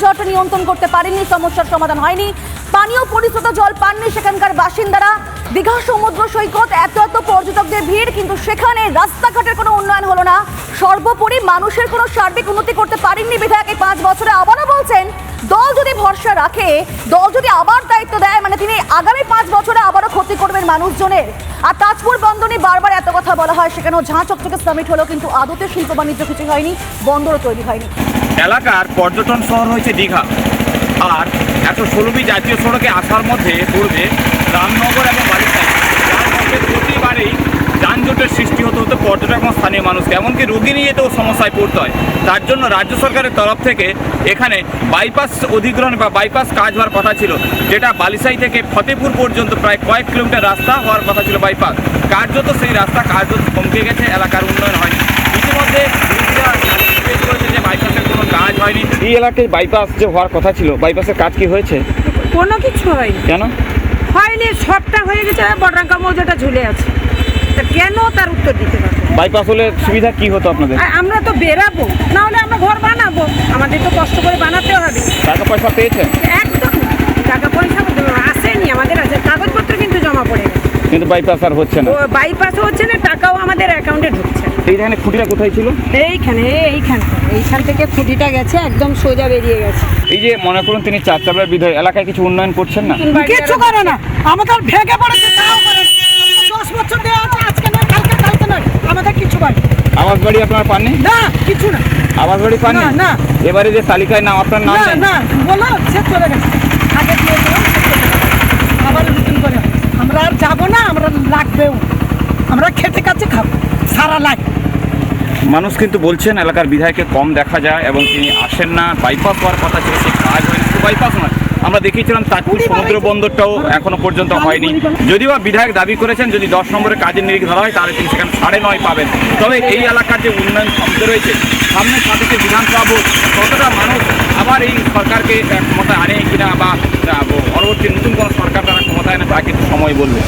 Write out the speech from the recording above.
ঘূর্ণিঝড়টা নিয়ন্ত্রণ করতে পারেননি, সমস্যার সমাধান হয়নি। পানীয় পরিশোধিত জল পাননি সেখানকার বাসিন্দারা। দীঘা সমুদ্র সৈকত, এত এত পর্যটকদের ভিড়, কিন্তু সেখানে রাস্তাঘাটের কোনো উন্নয়ন হলো না। সর্বোপরি মানুষের কোনো সার্বিক উন্নতি করতে পারেননি বিধায়ক এই 5 বছরে। আবারও বলছেন, দল যদি ভরসা রাখে, দল যদি আবার দায়িত্ব দেয়, মানে তিনি আগামী 5 বছরে আবারও ক্ষতি করবেন মানুষজনের। আর তাজপুর বন্দরে বারবার এত কথা বলা হয়, সেখানেও ঝাঁ চকচকে সামিট হলো, কিন্তু আদতে শিল্প বাণিজ্য কিছু হয়নি, বন্দরও তৈরি হয়নি। এলাকার পর্যটন শহর হয়েছে দীঘা, আর 116বি জাতীয় সড়কে আসার মধ্যে পড়বে রামনগর এবং বালিসাই, যার মধ্যে প্রতিবারেই যানজটের সৃষ্টি হতে হতো পর্যটক এবং স্থানীয় মানুষকে, এমনকি রোগী নিয়ে যেতেও সমস্যায় পড়তে হয়। তার জন্য রাজ্য সরকারের তরফ থেকে এখানে বাইপাস অধিগ্রহণ বা বাইপাস কাজ হওয়ার কথা ছিল, যেটা বালিসাই থেকে ফতেপুর পর্যন্ত প্রায় কয়েক কিলোমিটার রাস্তা হওয়ার কথা ছিল বাইপাস। কার্যত সেই রাস্তা কার্যত থমকে গেছে, এলাকার উন্নয়ন হয়নি। ইতিমধ্যে যে বাইপাসের কোনো কাজ হয়নি। এই এলাকায় বাইপাস যে হওয়ার কথা ছিল, বাইপাসের কাজ কি হয়েছে? কোনো কিছু হয়নি। কেন হয়নি? সবটা হয়ে গেছে, বড়রাঙ্গা মৌজাটা ঝুলে আছে। তা কেন, তার উত্তর দিতে পারবো। বাইপাস হলে সুবিধা কি হতো আপনাদের? আমরা তো বেরাবো, না হলে আমরা ঘর বানাবো, আমাদের তো কষ্ট করে বানাতে হবে। টাকা পয়সা পেয়েছেন? একদম টাকা পয়সা আসেনি আমাদের, আছে কাগজপত্র কিন্তু জমা পড়ে গেছে, কিন্তু বাইপাস আর হচ্ছে না। বাইপাসও হচ্ছে না, টাকাও আমাদের অ্যাকাউন্টে ঢুকছে। এই ধরনের খুঁটিটা কোথায় ছিল? এইখান থেকে খুঁটিটা গেছে, একদম সোজা বেরিয়ে গেছে। এই যে মনে করুন তিনি চারচাপড়ার বিধায়ক, এলাকায় কিছু উন্নয়ন করছেন না? কিছু করে না, আমাদের ভেঙে পড়েছে, তাও করে না। 10 বছর দেওয়া আছে, আজকে নয় কালকে নয়, আমাদের কিছু করে আবাস বাড়ি আপনারা পাননি? না, কিছু না। আবাস বাড়ি পাননি? না। এবারে যে তালিকায় নাম, আপনার নাম নেই? না, বলো সে চলে গেছে, আগে দিয়েছিলাম, আবার নতুন করে আমরা আর যাবো না, আমরা লাগবেও, আমরা খেতে কাছে খাবো সারা লাগ। মানুষ কিন্তু বলছেন এলাকার বিধায়ককে কম দেখা যায় এবং তিনি আসেন না। বাইপাস হওয়ার কথা ছিল, সেই কাজ হয়নি। শুধু বাইপাস নয়, আমরা দেখিয়েছিলাম তাজপুর সমুদ্র বন্দরটাও এখনো পর্যন্ত হয়নি। যদিও বা বিধায়ক দাবি করেছেন যদি 10 নম্বরের কাজের নিরিখ ধরা হয় তাহলে তিনি সেখানে 9.5 পাবেন। তবে এই এলাকার যে উন্নয়ন ক্ষমতা রয়েছে, সামনে সাথে বিধানসভা ভোট, কতটা মানুষ আবার এই সরকারকে ক্ষমতায় আনে কিনা বা পরবর্তী নতুন কোনো সরকার তারা ক্ষমতায় আনে তা কিন্তু সময় বলবে।